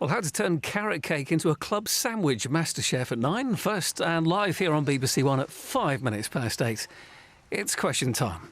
Well, how to turn carrot cake into a club sandwich, MasterChef at 9. First and live here on BBC One at 5 minutes past 8. It's question time.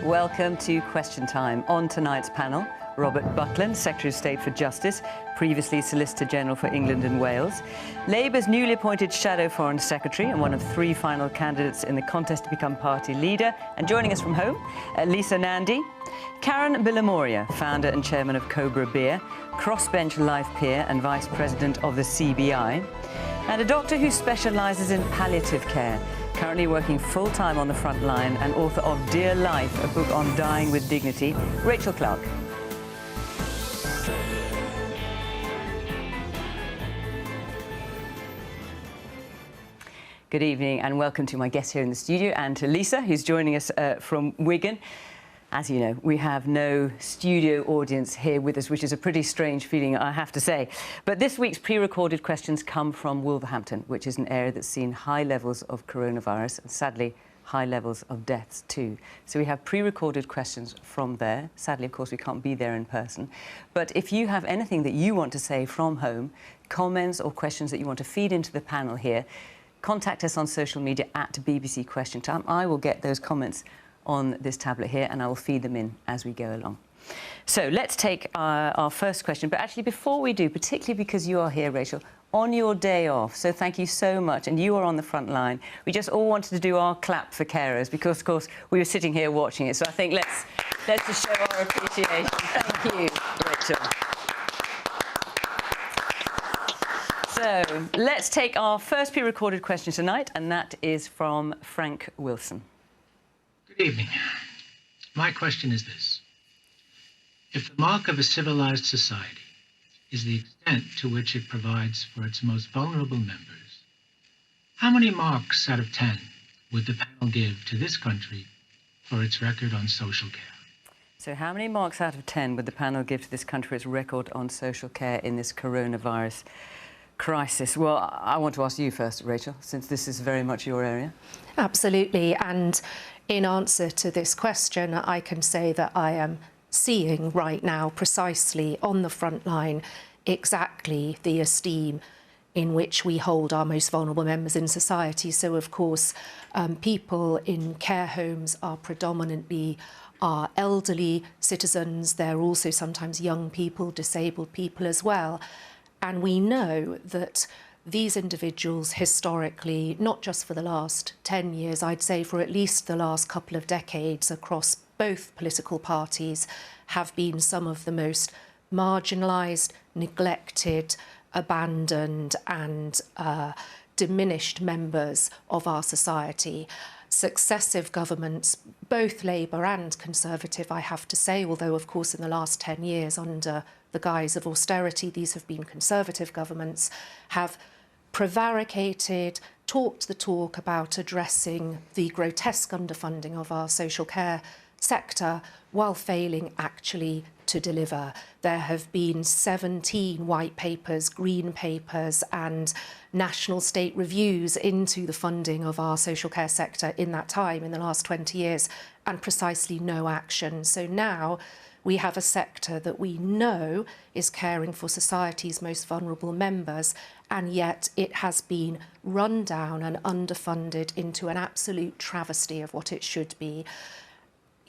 Welcome to Question Time. On tonight's panel, Robert Buckland, Secretary of State for Justice, previously Solicitor General for England and Wales, Labour's newly appointed Shadow Foreign Secretary and one of 3 final candidates in the contest to become party leader, and joining us from home, Lisa Nandy, Karen Billamoria, founder and chairman of Cobra Beer, crossbench life peer and vice president of the CBI, and a doctor who specialises in palliative care, currently working full-time on the front line and author of Dear Life, a book on dying with dignity, Rachel Clark. Good evening and welcome to my guests here in the studio and to Lisa, who's joining us from Wigan. As you know, we have no studio audience here with us, which is a pretty strange feeling, I have to say. But this week's pre-recorded questions come from Wolverhampton, which is an area that's seen high levels of coronavirus and, sadly, high levels of deaths too. So we have pre-recorded questions from there. Sadly, of course, we can't be there in person. But if you have anything that you want to say from home, comments or questions that you want to feed into the panel here, contact us on social media at BBC Question Time. I will get those comments on this tablet here and I will feed them in as we go along. So let's take our first question. But actually, before we do, particularly because you are here, Rachel, on your day off, so thank you so much, and you are on the front line. We just all wanted to do our clap for carers because, of course, we were sitting here watching it. So I think let's just show our appreciation. Thank you, Rachel. So let's take our first pre-recorded question tonight, and that is from Frank Wilson. Good evening. My question is this. If the mark of a civilized society is the extent to which it provides for its most vulnerable members, how many marks out of 10 would the panel give to this country for its record on social care? So how many marks out of 10 would the panel give to this country for its record on social care in this coronavirus crisis? Well, I want to ask you first, Rachel, since this is very much your area. Absolutely. And in answer to this question, I can say that I am seeing right now, precisely on the front line, exactly the esteem in which we hold our most vulnerable members in society. So, of course, people in care homes are predominantly our elderly citizens. They're also sometimes young people, disabled people as well. And we know that these individuals historically, not just for the last 10 years, I'd say for at least the last couple of decades across both political parties, have been some of the most marginalised, neglected, abandoned and diminished members of our society. Successive governments, both Labour and Conservative, I have to say, although of course in the last 10 years under the guise of austerity, these have been Conservative governments, have prevaricated, talked the talk about addressing the grotesque underfunding of our social care sector while failing actually to deliver. There have been 17 white papers, green papers and national state reviews into the funding of our social care sector in that time, in the last 20 years, and precisely no action. So now we have a sector that we know is caring for society's most vulnerable members, and yet it has been run down and underfunded into an absolute travesty of what it should be.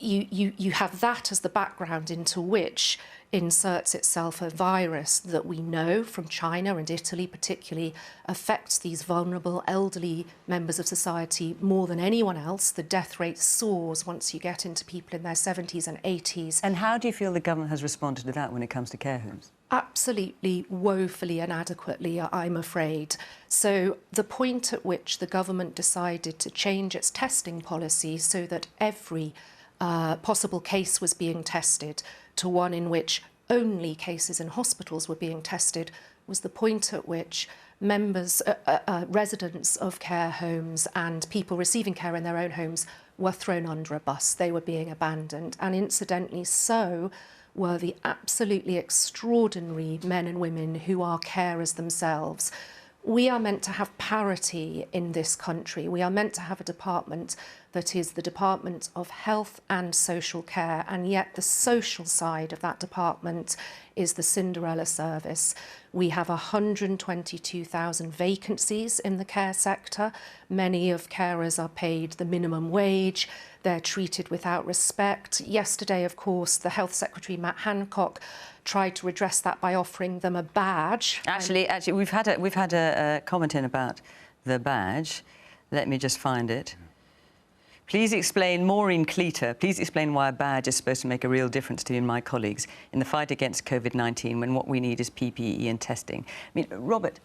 You have that as the background into which inserts itself a virus that we know from China and Italy particularly affects these vulnerable elderly members of society more than anyone else. The death rate soars once you get into people in their 70s and 80s. And how do you feel the government has responded to that when it comes to care homes? Absolutely woefully inadequately, I'm afraid. So the point at which the government decided to change its testing policy so that every possible case was being tested to one in which only cases in hospitals were being tested was the point at which members, residents of care homes and people receiving care in their own homes were thrown under a bus. They were being abandoned. And incidentally, so were the absolutely extraordinary men and women who are carers themselves. We are meant to have parity in this country. We are meant to have a department that is the Department of Health and Social Care, and yet the social side of that department is the Cinderella service. We have 122,000 vacancies in the care sector. Many of carers are paid the minimum wage. They're treated without respect. Yesterday, of course, the Health Secretary, Matt Hancock, tried to address that by offering them a badge. Actually, we've had a comment in about the badge. Let me just find it. Please explain, Maureen Cleater, please explain why a badge is supposed to make a real difference to you and my colleagues in the fight against COVID-19 when what we need is PPE and testing. I mean, Robert,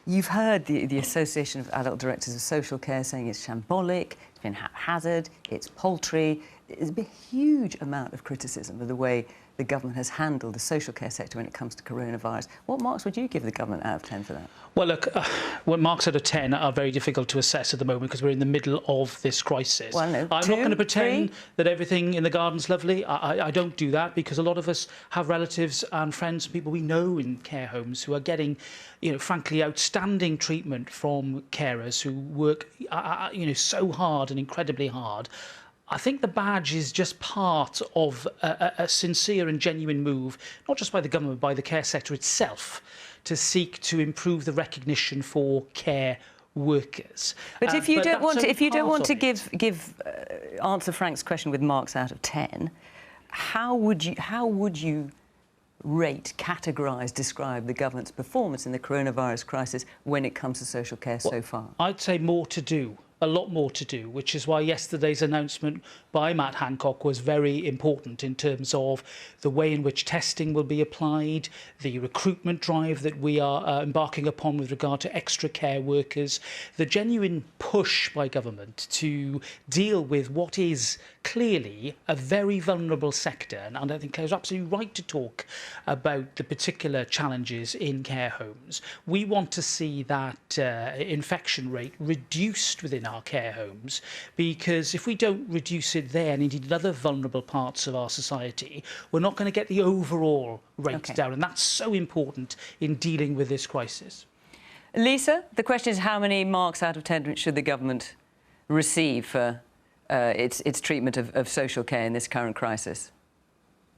you've heard the Association of Adult Directors of Social Care saying it's shambolic, it's been haphazard, it's paltry. There's been a huge amount of criticism of the way the government has handled the social care sector when it comes to coronavirus. What marks would you give the government out of 10 for that? Well, look, what marks out of 10 are very difficult to assess at the moment because we're in the middle of this crisis. Well, no, I'm not going to pretend that everything in the garden's lovely. I don't do that because a lot of us have relatives and friends, people we know in care homes who are getting, frankly, outstanding treatment from carers who work, so hard and incredibly hard. I think the badge is just part of a sincere and genuine move, not just by the government, but by the care sector itself, to seek to improve the recognition for care workers. But if you don't want to answer Frank's question with marks out of 10, how would you rate, categorise, describe the government's performance in the coronavirus crisis when it comes to social care so far? I'd say more to do. A lot more to do, which is why yesterday's announcement by Matt Hancock was very important in terms of the way in which testing will be applied, the recruitment drive that we are embarking upon with regard to extra care workers, the genuine push by government to deal with what is clearly a very vulnerable sector. And I think Claire's absolutely right to talk about the particular challenges in care homes. We want to see that infection rate reduced within our care homes, because if we don't reduce it there and indeed in other vulnerable parts of our society, we're not going to get the overall rate down, and that's so important in dealing with this crisis. Lisa, the question is how many marks out of 10 should the government receive for its treatment of social care in this current crisis?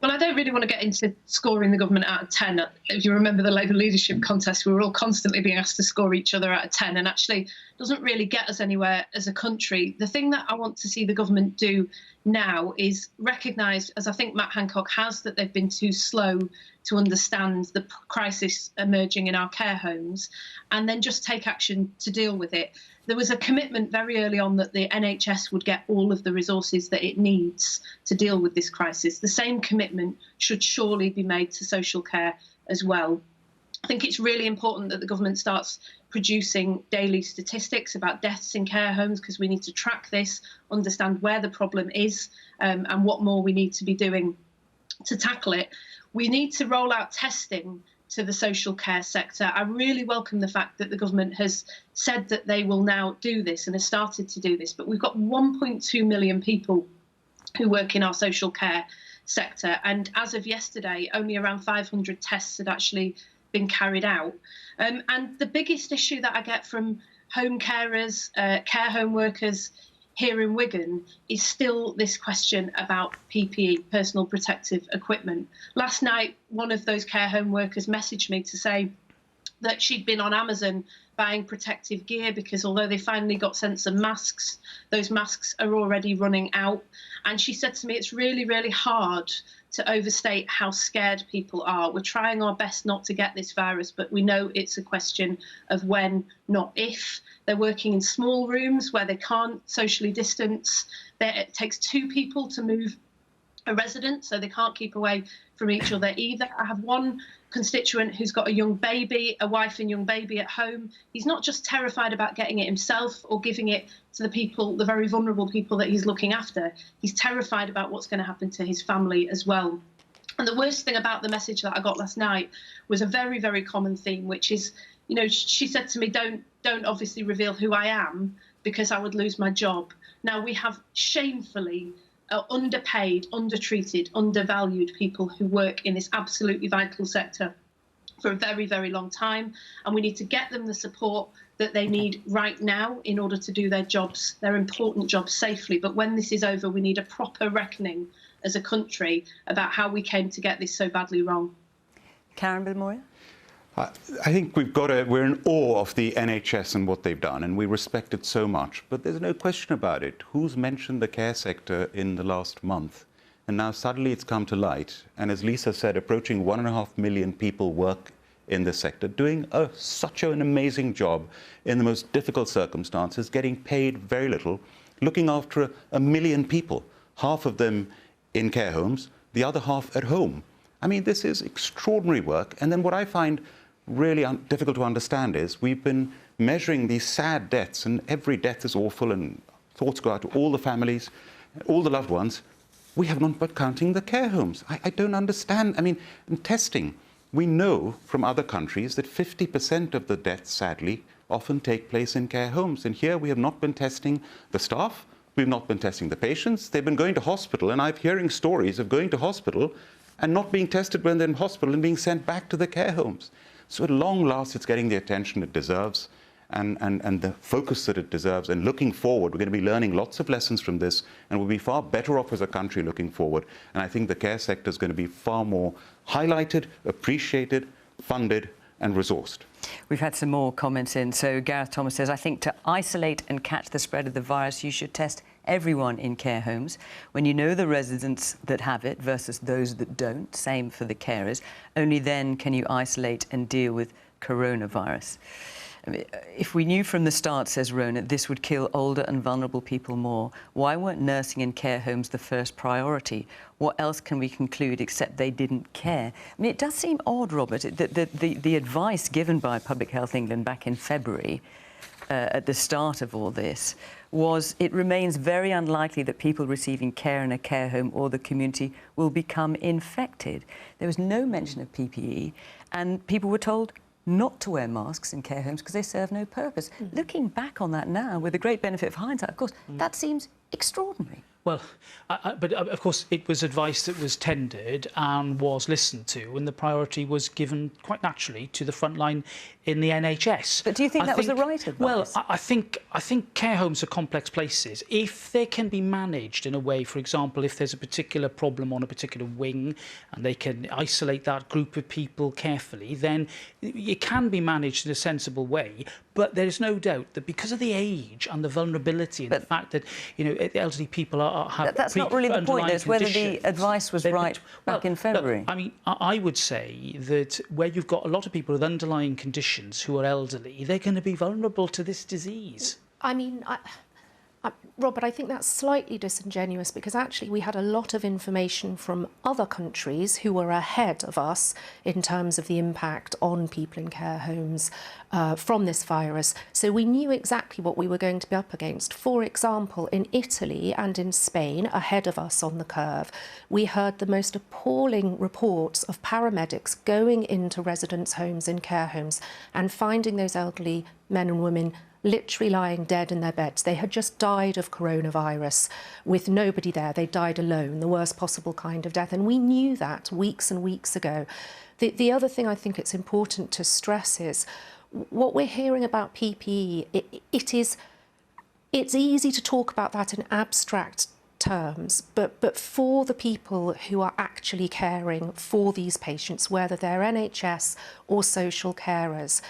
Well, I don't really want to get into scoring the government out of 10. If you remember the Labour leadership contest, we were all constantly being asked to score each other out of 10, and actually doesn't really get us anywhere as a country. The thing that I want to see the government do now is recognise, as I think Matt Hancock has, that they've been too slow to understand the crisis emerging in our care homes, and then just take action to deal with it. There was a commitment very early on that the NHS would get all of the resources that it needs to deal with this crisis. The same commitment should surely be made to social care as well. I think it's really important that the government starts producing daily statistics about deaths in care homes, because we need to track this, understand where the problem is, and what more we need to be doing to tackle it. We need to roll out testing to the social care sector. I really welcome the fact that the government has said that they will now do this and has started to do this, but we've got 1.2 million people who work in our social care sector, and as of yesterday only around 500 tests had actually been carried out. And the biggest issue that I get from home carers, care home workers here in Wigan is still this question about PPE, personal protective equipment. Last night, one of those care home workers messaged me to say that she'd been on Amazon buying protective gear because although they finally got sent some masks, those masks are already running out. And she said to me, it's really, really hard to overstate how scared people are. We're trying our best not to get this virus, but we know it's a question of when, not if. They're working in small rooms where they can't socially distance. It takes 2 people to move a resident, so they can't keep away from each other either. I have one constituent who's got a young baby, a wife and young baby at home. He's not just terrified about getting it himself or giving it to the people, the very vulnerable people that he's looking after. He's terrified about what's going to happen to his family as well. And the worst thing about the message that I got last night was a very, very common theme, which is, she said to me, don't obviously reveal who I am because I would lose my job. Now, we have shamefully underpaid, undertreated, undervalued people who work in this absolutely vital sector for a very, very long time, and we need to get them the support that they need right now in order to do their jobs, their important jobs, safely. But when this is over, we need a proper reckoning as a country about how we came to get this so badly wrong. Karen Bilmoria? I think we're in awe of the NHS and what they've done, and we respect it so much. But there's no question about it. Who's mentioned the care sector in the last month? And now suddenly it's come to light. And as Lisa said, approaching 1.5 million people work in this sector, doing such an amazing job in the most difficult circumstances, getting paid very little, looking after 1 million people, half of them in care homes, the other half at home. I mean, this is extraordinary work. And then what I find really difficult to understand is we've been measuring these sad deaths, and every death is awful, and thoughts go out to all the families, all the loved ones. We have not been counting the care homes. I don't understand. I mean, in testing, we know from other countries that 50% of the deaths, sadly, often take place in care homes. And here we have not been testing the staff, we've not been testing the patients. They've been going to hospital, and I'm hearing stories of going to hospital and not being tested when they're in hospital and being sent back to the care homes. So at long last, it's getting the attention it deserves and the focus that it deserves. And looking forward, we're going to be learning lots of lessons from this, and we'll be far better off as a country looking forward. And I think the care sector is going to be far more highlighted, appreciated, funded, and resourced. We've had some more comments in. So Gareth Thomas says, I think to isolate and catch the spread of the virus, you should test everyone in care homes. When you know the residents that have it versus those that don't, same for the carers, only then can you isolate and deal with coronavirus. I mean, if we knew from the start, says Rona, this would kill older and vulnerable people more, why weren't nursing and care homes the first priority? What else can we conclude except they didn't care? I mean, it does seem odd, Robert, that the advice given by Public Health England back in February, at the start of all this, was it remains very unlikely that people receiving care in a care home or the community will become infected. There was no mention of PPE, and people were told not to wear masks in care homes because they serve no purpose. Looking back on that now, with the great benefit of hindsight, of course, that seems extraordinary. Well, but of course it was advice that was tendered and was listened to, and the priority was given quite naturally to the front line in the NHS. But do you think that was the right advice? Well, I think care homes are complex places. If they can be managed in a way, for example, if there's a particular problem on a particular wing and they can isolate that group of people carefully, then it can be managed in a sensible way. But there is no doubt that because of the age and the vulnerability and the fact that, you know, elderly people have... That's not really the point, it's whether the advice was right back in February. Look, I mean, I would say that where you've got a lot of people with underlying conditions who are elderly, they're going to be vulnerable to this disease. I mean, Robert, I think that's slightly disingenuous because actually we had a lot of information from other countries who were ahead of us in terms of the impact on people in care homes from this virus. So we knew exactly what we were going to be up against. For example, in Italy and in Spain, ahead of us on the curve, we heard the most appalling reports of paramedics going into residents' homes and care homes and finding those elderly men and women literally lying dead in their beds. They had just died of coronavirus with nobody there. They died alone, the worst possible kind of death. And we knew that weeks and weeks ago. The other thing I think it's important to stress is what we're hearing about PPE, it's easy to talk about that in abstract terms, but for the people who are actually caring for these patients, whether they're NHS or social carers,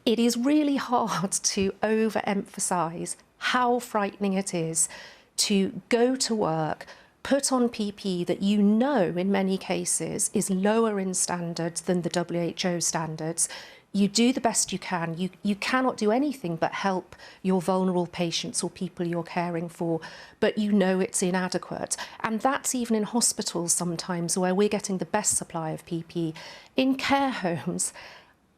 it is really hard to overemphasise how frightening it is to go to work, put on PPE that you know in many cases is lower in standards than the WHO standards. You do the best you can. You cannot do anything but help your vulnerable patients or people you're caring for, but you know it's inadequate. And that's even in hospitals sometimes where we're getting the best supply of PPE. In care homes,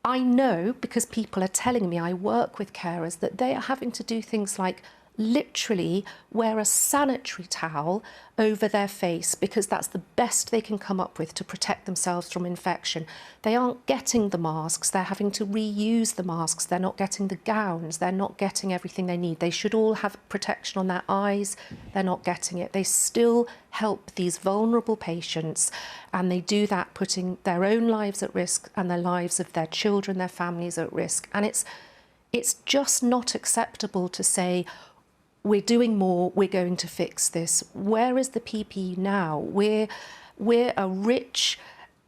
I know, because people are telling me, I work with carers, that they are having to do things like literally wear a sanitary towel over their face because that's the best they can come up with to protect themselves from infection. They aren't getting the masks, they're having to reuse the masks, they're not getting the gowns, they're not getting everything they need. They should all have protection on their eyes, they're not getting it. They still help these vulnerable patients, and they do that putting their own lives at risk and the lives of their children, their families at risk. And it's just not acceptable to say, we're doing more, we're going to fix this. Where is the PPE now? We're a rich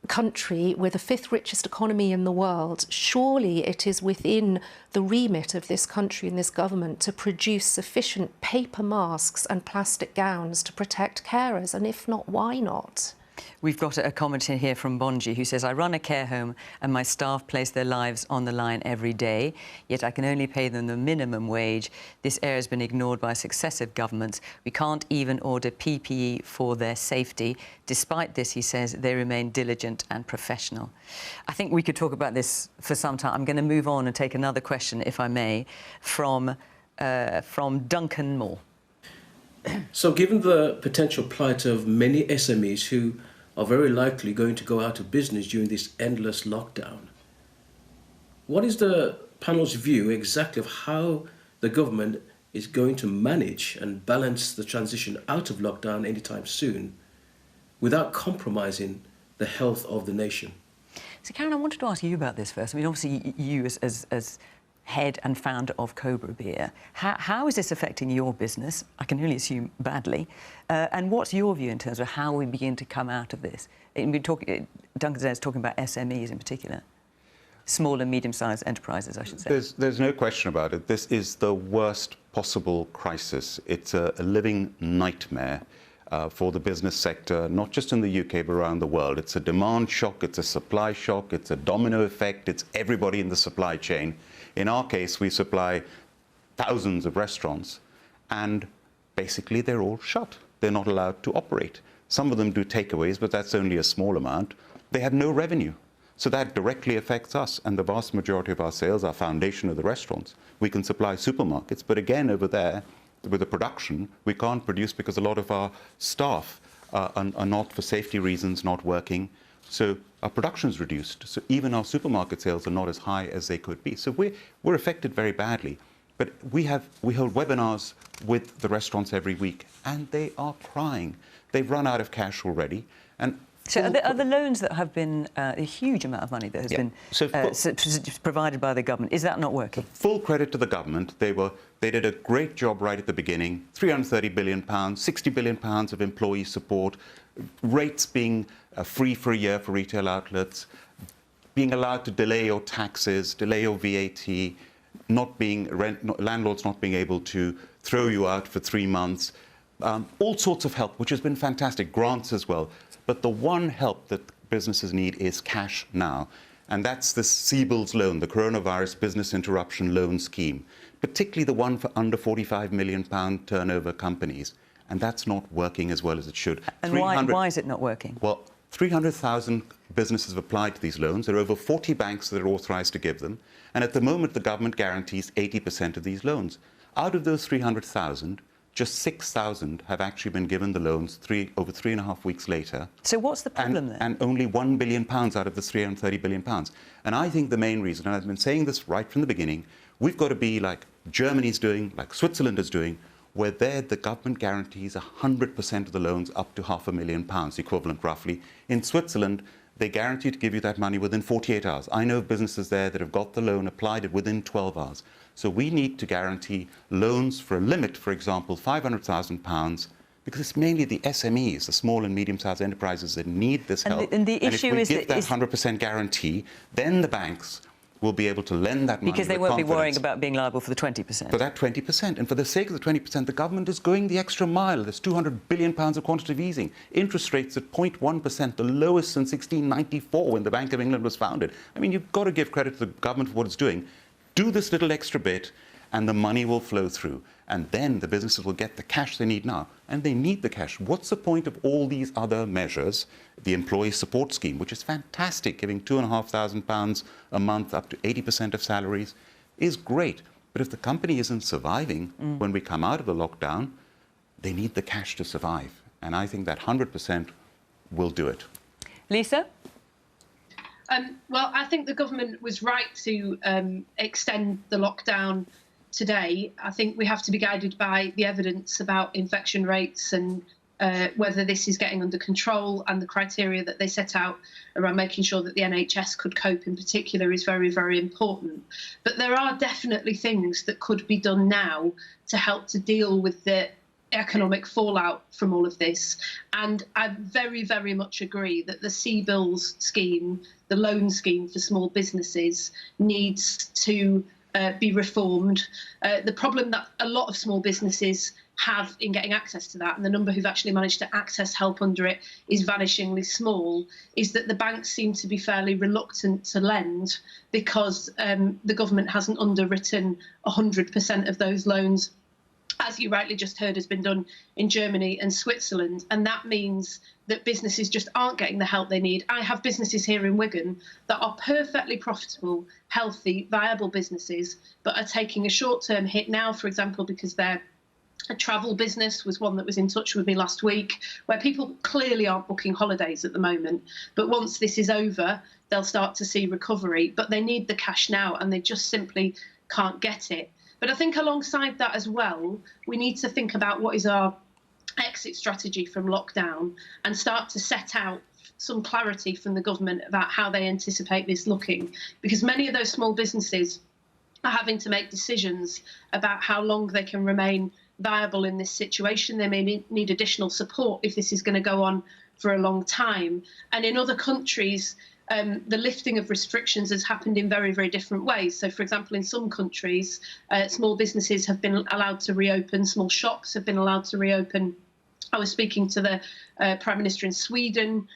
country with the 5th richest economy in the world. Surely it is within the remit of this country and this government to produce sufficient paper masks and plastic gowns to protect carers, and if not, why not? We've got a comment in here from Bonji who says, I run a care home and my staff place their lives on the line every day, yet I can only pay them the minimum wage. This area has been ignored by successive governments. We can't even order PPE for their safety. Despite this, he says, they remain diligent and professional. I think we could talk about this for some time. I'm going to move on and take another question, if I may, from Duncan Moore. So given the potential plight of many SMEs who are very likely going to go out of business during this endless lockdown, what is the panel's view exactly of how the government is going to manage and balance the transition out of lockdown anytime soon without compromising the health of the nation? So, Karen, I wanted to ask you about this first. I mean, obviously, you as head and founder of Cobra Beer, how is this affecting your business? I can only assume badly. And what's your view in terms of how we begin to come out of this? Duncan is talking about SMEs in particular. Small and medium-sized enterprises, I should say. There's no question about it. This is the worst possible crisis. It's a living nightmare for the business sector, not just in the UK, but around the world. It's a demand shock, it's a supply shock, it's a domino effect, it's everybody in the supply chain. In our case, we supply thousands of restaurants, and basically they're all shut. They're not allowed to operate. Some of them do takeaways, but that's only a small amount. They have no revenue. So that directly affects us, and the vast majority of our sales are foundation of the restaurants. We can supply supermarkets, but again, over there, with the production, we can't produce because a lot of our staff are not, for safety reasons, not working. So our production is reduced. So even our supermarket sales are not as high as they could be. So we're affected very badly. But we hold webinars with the restaurants every week, and they are crying. They've run out of cash already. And so are the loans that have been a huge amount of money that has been provided by the government, is that not working? Full credit to the government. They did a great job right at the beginning. £330 billion, £60 billion of employee support, rates being free for a year for retail outlets, being allowed to delay your taxes, delay your VAT, landlords not being able to throw you out for 3 months, all sorts of help, which has been fantastic, grants as well. But the one help that businesses need is cash now, and that's the CBILS loan, the Coronavirus Business Interruption Loan Scheme, particularly the one for under £45 million turnover companies, and that's not working as well as it should. And why is it not working? Well, 300,000 businesses have applied to these loans. There are over 40 banks that are authorised to give them, and at the moment the government guarantees 80% of these loans. Out of those 300,000, just 6,000 have actually been given the loans over 3.5 weeks later. So what's the problem then? And only £1 billion out of the £330 billion. And I think the main reason, and I've been saying this right from the beginning, we've got to be like Germany's doing, like Switzerland is doing, where there the government guarantees 100% of the loans up to £500,000, equivalent roughly. In Switzerland, they guarantee to give you that money within 48 hours. I know businesses there that have got the loan, applied it within 12 hours. So we need to guarantee loans for a limit, for example, £500,000, because it's mainly the SMEs, the small and medium-sized enterprises, that need this help. And the issue if we give that 100% guarantee, then the banks will be able to lend that money because they won't be worrying about being liable for the 20%. For that 20%. And for the sake of the 20%, the government is going the extra mile. There's £200 billion of quantitative easing. Interest rates at 0.1%, the lowest since 1694 when the Bank of England was founded. I mean, you've got to give credit to the government for what it's doing. Do this little extra bit, and the money will flow through. And then the businesses will get the cash they need now. And they need the cash. What's the point of all these other measures? The employee support scheme, which is fantastic, giving £2,500 a month up to 80% of salaries, is great. But if the company isn't surviving when we come out of the lockdown, they need the cash to survive. And I think that 100% will do it. Lisa? Well, I think the government was right to extend the lockdown today. I think we have to be guided by the evidence about infection rates and whether this is getting under control, and the criteria that they set out around making sure that the NHS could cope in particular is very, very important. But there are definitely things that could be done now to help to deal with the economic fallout from all of this. And I very, very much agree that the CBILS scheme, the loan scheme for small businesses, needs to be reformed. The problem that a lot of small businesses have in getting access to that, and the number who've actually managed to access help under it is vanishingly small, is that the banks seem to be fairly reluctant to lend because the government hasn't underwritten 100% of those loans, as you rightly just heard, has been done in Germany and Switzerland. And that means that businesses just aren't getting the help they need. I have businesses here in Wigan that are perfectly profitable, healthy, viable businesses, but are taking a short-term hit now, for example, because they're a travel business was one that was in touch with me last week, where people clearly aren't booking holidays at the moment. But once this is over, they'll start to see recovery. But they need the cash now, and they just simply can't get it. But I think alongside that as well, we need to think about what is our exit strategy from lockdown and start to set out some clarity from the government about how they anticipate this looking. Because many of those small businesses are having to make decisions about how long they can remain viable in this situation. They may need additional support if this is going to go on for a long time. And in other countries, the lifting of restrictions has happened in very, very different ways. So, for example, in some countries, small businesses have been allowed to reopen, small shops have been allowed to reopen. I was speaking to the Prime Minister in Sweden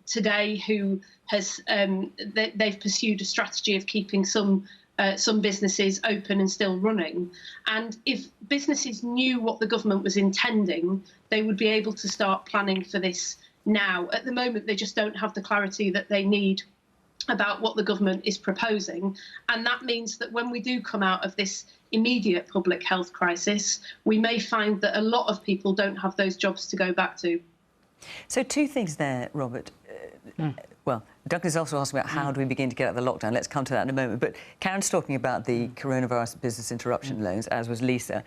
today, who has they've pursued a strategy of keeping some businesses open and still running. And if businesses knew what the government was intending, they would be able to start planning for this now. At the moment, they just don't have the clarity that they need about what the government is proposing. And that means that when we do come out of this immediate public health crisis, we may find that a lot of people don't have those jobs to go back to. So two things there, Robert. Well, Duncan's also asked about how do we begin to get out of the lockdown. Let's come to that in a moment. But Karen's talking about the coronavirus business interruption loans, as was Lisa,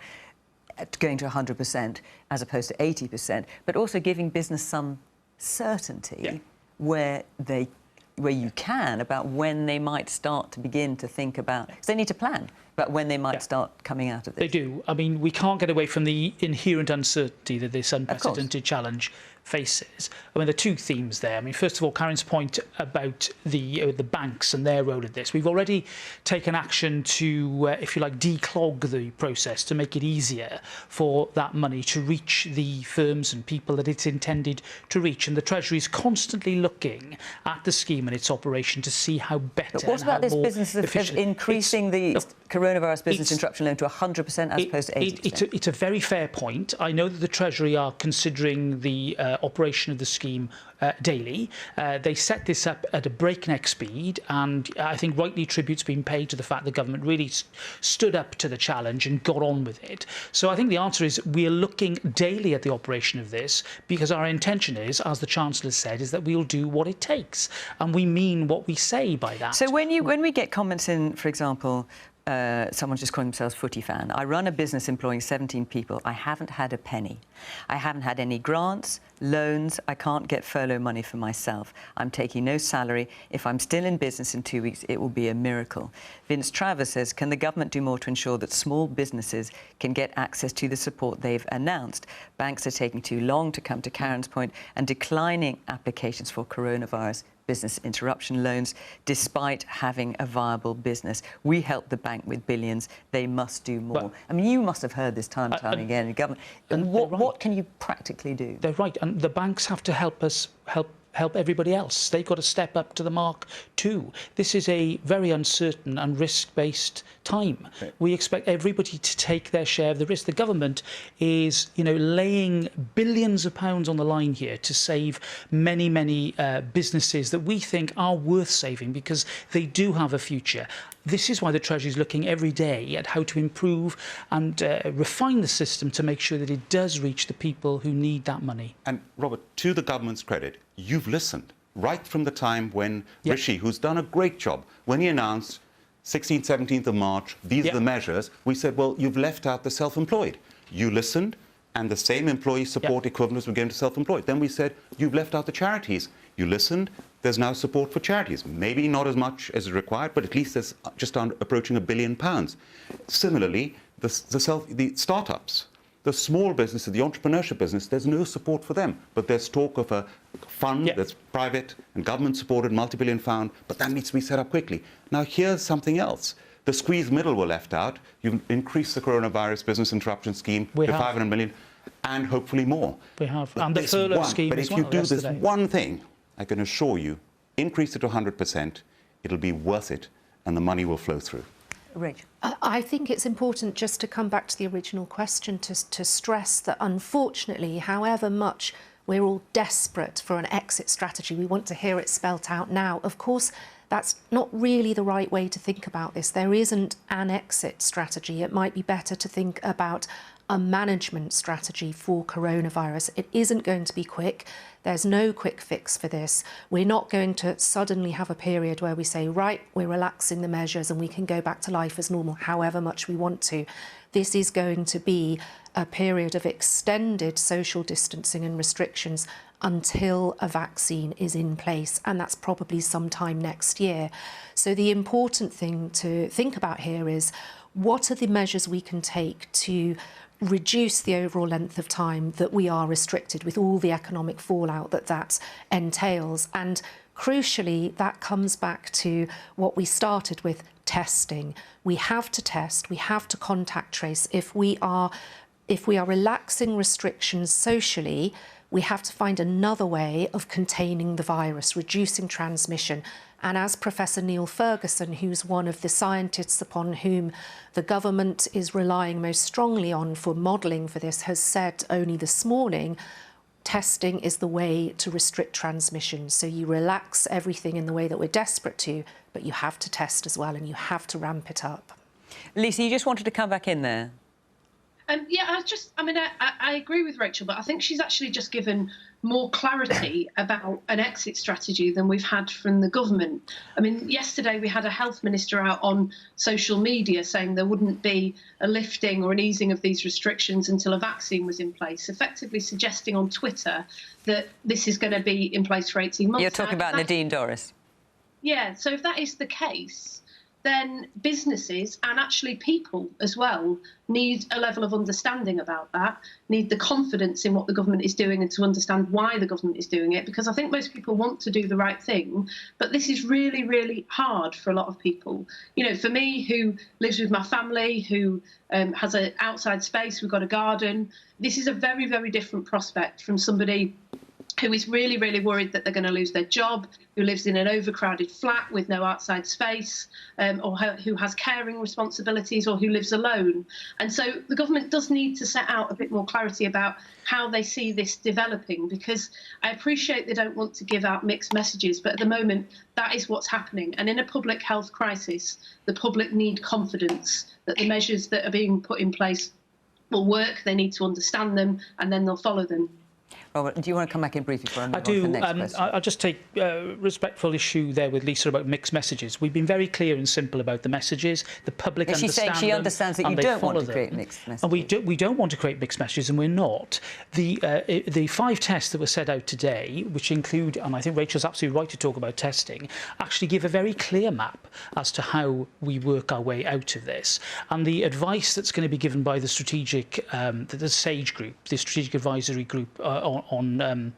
going to 100% as opposed to 80%, but also giving business some certainty where you can about when they might start to begin to think about, because they need to plan about when they might start coming out of this. They do. I mean, we can't get away from the inherent uncertainty that this unprecedented challenge faces. I mean, there are two themes there. I mean, first of all, Karen's point about the banks and their role in this. We've already taken action to, if you like, declog the process to make it easier for that money to reach the firms and people that it's intended to reach. And the Treasury is constantly looking at the scheme and its operation to see how better. But what about this business of increasing the coronavirus business interruption loan to 100% as opposed to 80%? It's a very fair point. I know that the Treasury are considering the operation of the scheme daily. They set this up at a breakneck speed, and I think rightly tribute's been paid to the fact the government really stood up to the challenge and got on with it. So I think the answer is we're looking daily at the operation of this, because our intention is, as the Chancellor said, is that we'll do what it takes, and we mean what we say by that. So when we get comments in, for example, someone's just calling themselves footy fan. I run a business employing 17 people. I haven't had a penny. I haven't had any grants, loans. I can't get furlough money for myself. I'm taking no salary. If I'm still in business in 2 weeks, it will be a miracle. Vince Travers says, can the government do more to ensure that small businesses can get access to the support they've announced? Banks are taking too long, to come to Karen's point, and declining applications for coronavirus business interruption loans, despite having a viable business. We help the bank with billions. They must do more. But, I mean, you must have heard this time and time again in government. And what can you practically do? They're right. And the banks have to help us help help everybody else. They've got to step up to the mark too. This is a very uncertain and risk-based time. Okay. We expect everybody to take their share of the risk. The government is, laying billions of pounds on the line here to save many, many businesses that we think are worth saving because they do have a future. This is why the Treasury is looking every day at how to improve and refine the system to make sure that it does reach the people who need that money. And Robert, to the government's credit, you've listened right from the time when Rishi, who's done a great job, when he announced 16th, 17th of March, these are the measures, we said, well, you've left out the self-employed. You listened, and the same employee support equivalents were given to self-employed. Then we said, you've left out the charities. You listened, there's now support for charities. Maybe not as much as is required, but at least there's just approaching £1 billion. Similarly, the startups, the small businesses, the entrepreneurship business, there's no support for them. But there's talk of a fund that's private and government-supported, multi-billion fund, but that needs to be set up quickly. Now, here's something else. The squeezed middle were left out. You've increased the coronavirus business interruption scheme to 500 million, and hopefully more. We have. And the furlough scheme as well. But if you do this one thing, I can assure you, increase it to 100%, it'll be worth it, and the money will flow through. Rachel. I think it's important just to come back to the original question to stress that, unfortunately, however much we're all desperate for an exit strategy, we want to hear it spelt out now. Of course, that's not really the right way to think about this. There isn't an exit strategy. It might be better to think about a management strategy for coronavirus. It isn't going to be quick. There's no quick fix for this. We're not going to suddenly have a period where we say, right, we're relaxing the measures and we can go back to life as normal, however much we want to. This is going to be a period of extended social distancing and restrictions until a vaccine is in place, and that's probably sometime next year. So the important thing to think about here is, what are the measures we can take to reduce the overall length of time that we are restricted, with all the economic fallout that entails? And crucially, that comes back to what we started with, testing. We have to test, we have to contact trace. If we are relaxing restrictions socially, we have to find another way of containing the virus, reducing transmission. And as Professor Neil Ferguson, who's one of the scientists upon whom the government is relying most strongly on for modelling for this, has said only this morning, testing is the way to restrict transmission. So you relax everything in the way that we're desperate to, but you have to test as well, and you have to ramp it up. Lisa, you just wanted to come back in there. Yeah, I agree with Rachel, but I think she's actually just given more clarity about an exit strategy than we've had from the government. I mean, yesterday we had a health minister out on social media saying there wouldn't be a lifting or an easing of these restrictions until a vaccine was in place, effectively suggesting on Twitter that this is going to be in place for 18 months. You're talking about Nadine Dorries. Yeah, so if that is the case, then businesses and actually people as well need a level of understanding about that, need the confidence in what the government is doing and to understand why the government is doing it, because I think most people want to do the right thing, but this is really, really hard for a lot of people. You know, for me, who lives with my family, who has an outside space, we've got a garden, this is a very, very different prospect from somebody who is really, really worried that they're going to lose their job, who lives in an overcrowded flat with no outside space, or who has caring responsibilities, or who lives alone. And so the government does need to set out a bit more clarity about how they see this developing, because I appreciate they don't want to give out mixed messages, but at the moment, that is what's happening. And in a public health crisis, the public need confidence that the measures that are being put in place will work. They need to understand them, and then they'll follow them. Robert, do you want to come back in briefly for I do. the next question? I'll just take respectful issue there with Lisa about mixed messages. We've been very clear and simple about the messages. The public understands them. She's saying she understands that you don't want to create mixed messages. And we don't want to create mixed messages, and we're not. The 5 tests that were set out today, which include, and I think Rachel's absolutely right to talk about testing, actually give a very clear map as to how we work our way out of this. And the advice that's going to be given by the strategic, the SAGE group, the Strategic Advisory Group on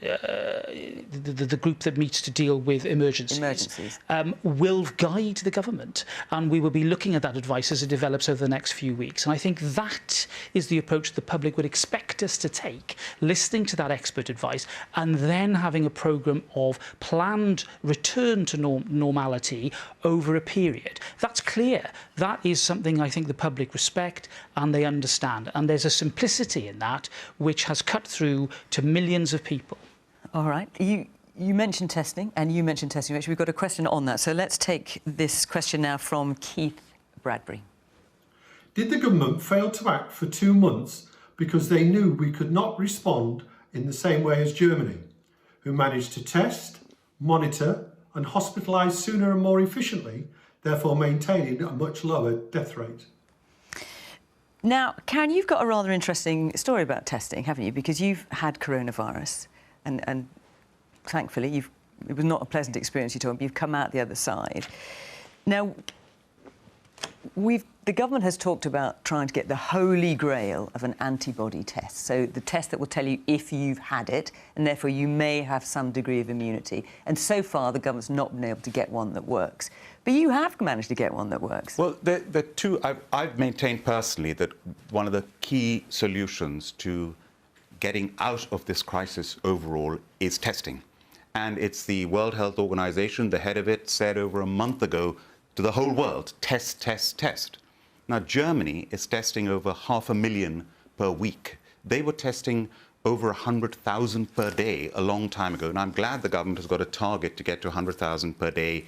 the group that meets to deal with emergencies. Will guide the government, and we will be looking at that advice as it develops over the next few weeks. And I think that is the approach the public would expect us to take, listening to that expert advice and then having a programme of planned return to normality over a period. That's clear. That is something I think the public respect and they understand. And there's a simplicity in that which has cut through to millions of people. All right. You mentioned testing, and you mentioned testing. Actually, we've got a question on that. So let's take this question now from Keith Bradbury. Did the government fail to act for 2 months because they knew we could not respond in the same way as Germany, who managed to test, monitor and hospitalise sooner and more efficiently, therefore maintaining a much lower death rate? Now, Karen, you've got a rather interesting story about testing, haven't you? Because you've had coronavirus and thankfully, it was not a pleasant experience, you told me. You've come out the other side. Now, the government has talked about trying to get the holy grail of an antibody test. So the test that will tell you if you've had it, and therefore you may have some degree of immunity. And so far, the government's not been able to get one that works. But you have managed to get one that works. Well, the two, I've maintained personally that one of the key solutions to getting out of this crisis overall is testing. And it's the World Health Organization, the head of it, said over a month ago to the whole world, test, test, test. Now, Germany is testing over 500,000 per week. They were testing over 100,000 per day a long time ago. And I'm glad the government has got a target to get to 100,000 per day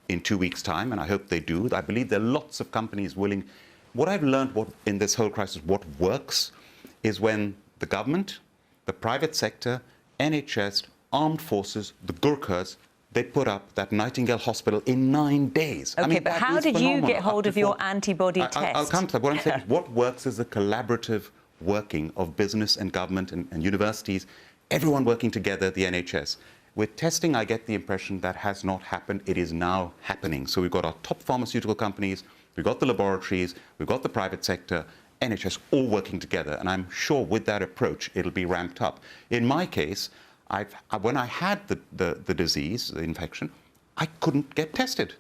in 2 weeks' time, and I hope they do. I believe there are lots of companies willing. What I've learned in this whole crisis, what works, is when the government, the private sector, NHS, armed forces, the Gurkhas, they put up that Nightingale Hospital in 9 days. OK, I mean, but how did you get hold of your antibody test? I'll come to that. What I'm saying is what works is the collaborative working of business and government and universities, everyone working together, the NHS. With testing, I get the impression that has not happened. It is now happening. So we've got our top pharmaceutical companies, we've got the laboratories, we've got the private sector, NHS, all working together. And I'm sure with that approach, it'll be ramped up. In my case, when I had the disease, the infection, I couldn't get tested.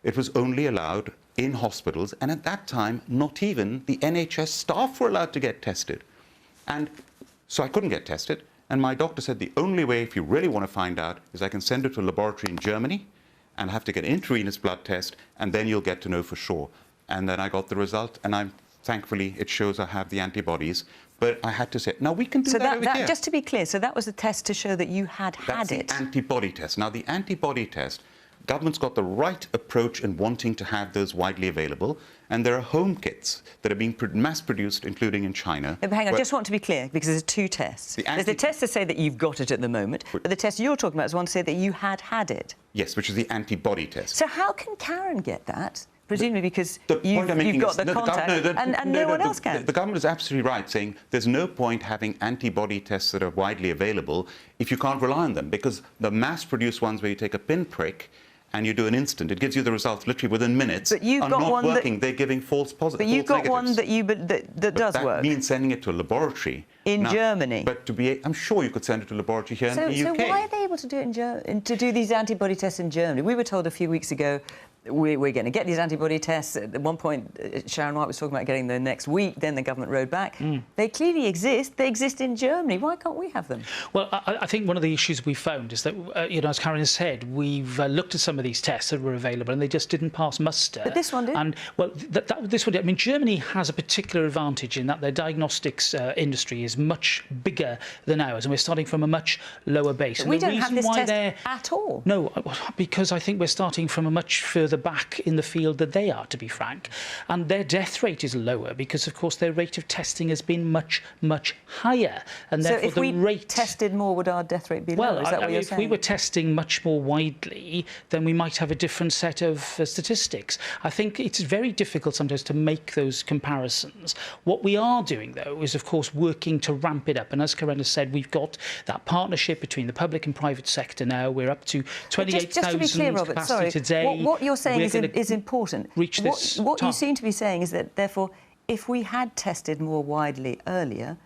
It was only allowed in hospitals. And at that time, not even the NHS staff were allowed to get tested. And so I couldn't get tested. And my doctor said the only way, if you really want to find out, is I can send it to a laboratory in Germany and have to get an intravenous blood test, and then you'll get to know for sure. And then I got the result, and thankfully, it shows I have the antibodies. But I had to say, now we can do that over here. Just to be clear, so that was a test to show that you had it? That's the antibody test. Now, the antibody test, government's got the right approach in wanting to have those widely available, and there are home kits that are being mass-produced, including in China. But hang on, I just want to be clear, because there's 2 tests. There's the test to say that you've got it at the moment, but the test you're talking about is one to say that you had it. Yes, which is the antibody test. So how can Karen get that? Presumably because you've got the contact and no one else can. The government is absolutely right, saying there's no point having antibody tests that are widely available if you can't rely on them, because the mass-produced ones where you take a pinprick and you do an instant, it gives you the results literally within minutes. But you've are got not one working. They're giving false positives. But you've got one that does work. That means sending it to a laboratory in Germany. But I'm sure you could send it to a laboratory here in the UK. So why are they able to do it to do these antibody tests in Germany? We were told a few weeks ago we're going to get these antibody tests. At one point, Sharon White was talking about getting them next week. Then the government rode back. They clearly exist. They exist in Germany. Why can't we have them? Well, I think one of the issues we found is that, as Karen has said, we've looked at some of these tests that were available and they just didn't pass muster. But this one did. And, well, this one did. I mean, Germany has a particular advantage in that their diagnostics industry is much bigger than ours, and we're starting from a much lower base. But we don't have this test at all. No, because I think we're starting from a much further back in the field that they are, to be frank. And their death rate is lower because, of course, their rate of testing has been much, much higher. And so therefore if we tested more, would our death rate be lower? Is that what you're saying? If we were testing much more widely, then we might have a different set of statistics. I think it's very difficult sometimes to make those comparisons. What we are doing, though, is, of course, working to ramp it up. And as Karen has said, we've got that partnership between the public and private sector now. We're up to 28,000 capacity today. What you're saying is important. What you seem to be saying is that, therefore, if we had tested more widely earlier,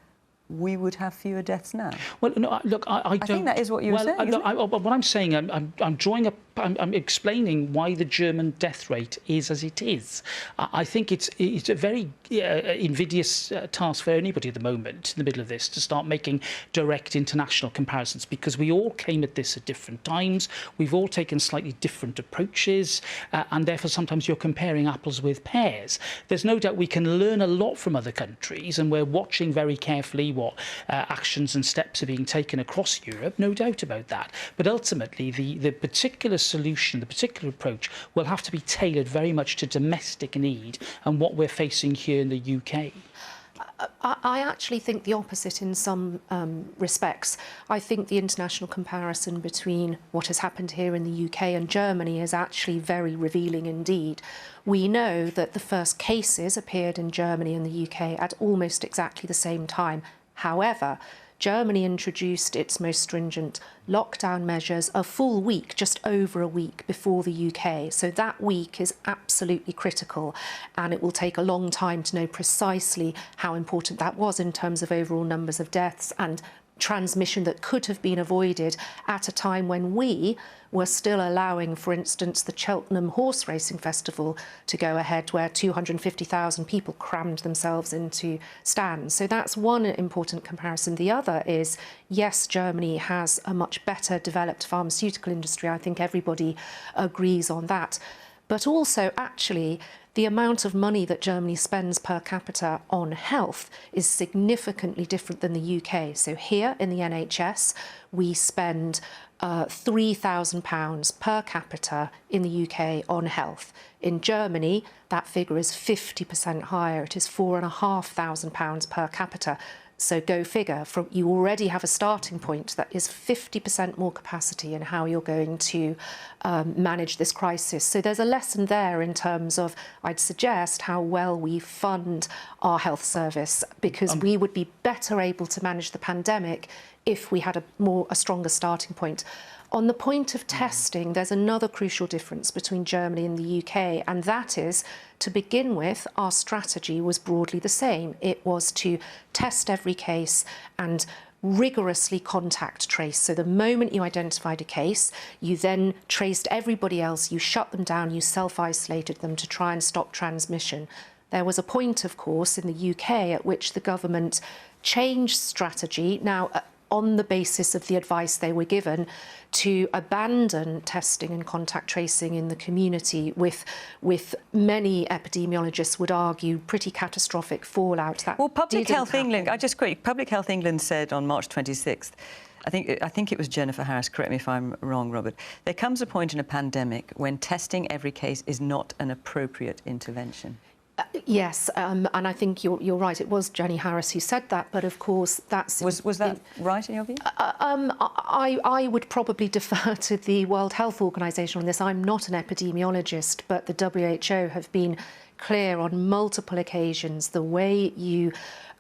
we would have fewer deaths now. Well, no, look, I don't... I think that is what you're saying, isn't it? What I'm saying, I'm drawing up I'm explaining why the German death rate is as it is. I think it's a very invidious task for anybody at the moment in the middle of this to start making direct international comparisons, because we all came at this at different times. We've all taken slightly different approaches, and therefore sometimes you're comparing apples with pears. There's no doubt we can learn a lot from other countries, and we're watching very carefully what actions and steps are being taken across Europe, no doubt about that. But ultimately, the particular solution, the particular approach will have to be tailored very much to domestic need and what we're facing here in the UK. I actually think the opposite in some respects. I think the international comparison between what has happened here in the UK and Germany is actually very revealing indeed. We know that the first cases appeared in Germany and the UK at almost exactly the same time. However, Germany introduced its most stringent lockdown measures a full week, just over a week before the UK. So that week is absolutely critical, and it will take a long time to know precisely how important that was in terms of overall numbers of deaths and transmission that could have been avoided at a time when we were still allowing, for instance, the Cheltenham Horse Racing Festival to go ahead, where 250,000 people crammed themselves into stands. So that's one important comparison. The other is, yes, Germany has a much better developed pharmaceutical industry. I think everybody agrees on that. But also, actually, the amount of money that Germany spends per capita on health is significantly different than the UK. So here in the NHS, we spend £3,000 per capita in the UK on health. In Germany, that figure is 50% higher. It is £4,500 per capita. So go figure, you already have a starting point that is 50% more capacity in how you're going to manage this crisis. So there's a lesson there in terms of, I'd suggest, how well we fund our health service, because we would be better able to manage the pandemic if we had a stronger starting point. On the point of testing, there's another crucial difference between Germany and the UK, and that is, to begin with, our strategy was broadly the same. It was to test every case and rigorously contact trace. So the moment you identified a case, you then traced everybody else, you shut them down, you self-isolated them to try and stop transmission. There was a point, of course, in the UK at which the government changed strategy. Now, on the basis of the advice they were given, to abandon testing and contact tracing in the community, with many epidemiologists would argue pretty catastrophic fallout. That well, Public Health happen. England, I just quote, Public Health England said on March 26th, I think it was Jennifer Harris, correct me if I'm wrong, Robert, there comes a point in a pandemic when testing every case is not an appropriate intervention. Yes, and I think you're right. It was Jenny Harris who said that, but of course that's... Was that right in your view? I would probably defer to the World Health Organization on this. I'm not an epidemiologist, but the WHO have been clear on multiple occasions. The way you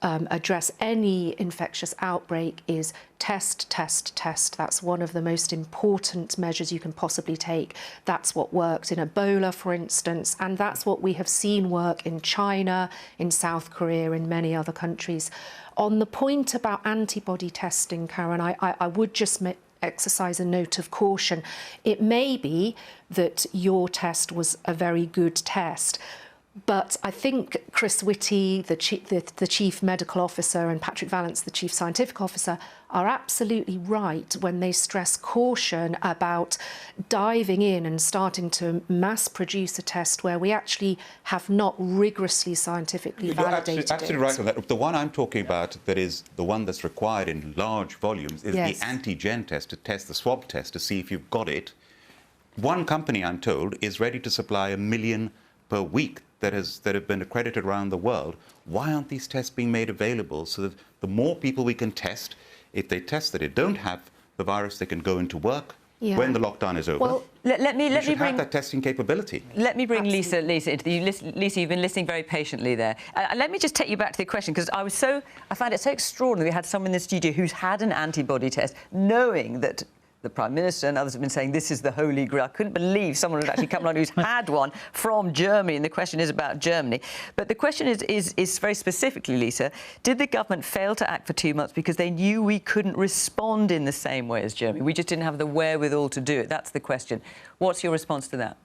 address any infectious outbreak is test, test, test. That's one of the most important measures you can possibly take. That's what worked in Ebola, for instance, and that's what we have seen work in China, in South Korea, in many other countries. On the point about antibody testing, Karen, I would just exercise a note of caution. It may be that your test was a very good test, but I think Chris Whitty, the Chief Medical Officer, and Patrick Vallance, the Chief Scientific Officer, are absolutely right when they stress caution about diving in and starting to mass produce a test where we actually have not rigorously scientifically validated it. You're absolutely right on that. The one I'm talking about, that is the one that's required in large volumes, is yes. the antigen test, to test the swab test to see if you've got it. One company, I'm told, is ready to supply 1 million per week that have been accredited around the world. Why aren't these tests being made available so that the more people we can test, if they test that they don't have the virus, they can go into work when the lockdown is over? Well, let me bring that testing capability. Let me bring Lisa into you. Lisa, you've been listening very patiently there. Let me just take you back to the question, because I find it so extraordinary we had someone in the studio who's had an antibody test, knowing that the Prime Minister and others have been saying this is the holy grail. I couldn't believe someone had actually come along who's had one from Germany, and the question is about Germany. But the question is very specifically, Lisa, did the government fail to act for 2 months because they knew we couldn't respond in the same way as Germany? We just didn't have the wherewithal to do it. That's the question. What's your response to that?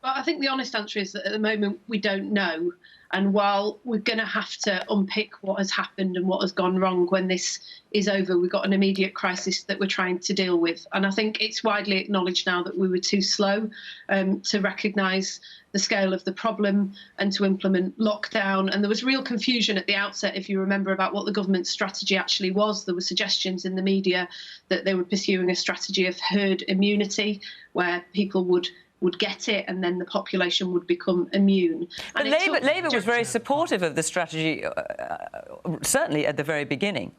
Well, I think the honest answer is that at the moment we don't know. And while we're going to have to unpick what has happened and what has gone wrong when this is over, we've got an immediate crisis that we're trying to deal with. And I think it's widely acknowledged now that we were too slow to recognise the scale of the problem and to implement lockdown. And there was real confusion at the outset, if you remember, about what the government's strategy actually was. There were suggestions in the media that they were pursuing a strategy of herd immunity, where people would get it and then the population would become immune. But Labour was very supportive of the strategy, certainly at the very beginning.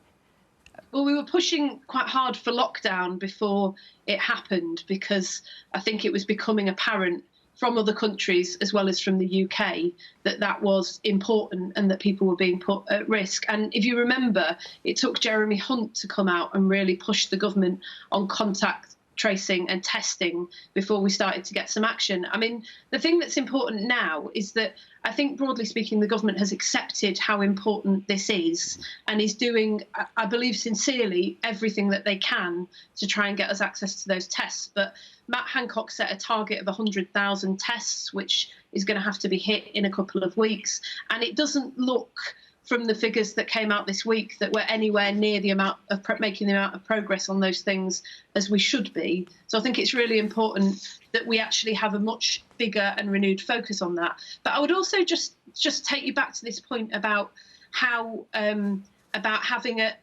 Well, we were pushing quite hard for lockdown before it happened, because I think it was becoming apparent from other countries as well as from the UK that that was important and that people were being put at risk. And if you remember, it took Jeremy Hunt to come out and really push the government on contact tracing and testing before we started to get some action. I mean, the thing that's important now is that I think, broadly speaking, the government has accepted how important this is and is doing, I believe sincerely, everything that they can to try and get us access to those tests. But Matt Hancock set a target of 100,000 tests, which is going to have to be hit in a couple of weeks. And it doesn't look, from the figures that came out this week, that we're anywhere near the amount of making the amount of progress on those things as we should be. So I think it's really important that we actually have a much bigger and renewed focus on that. But I would also just take you back to this point about how about having a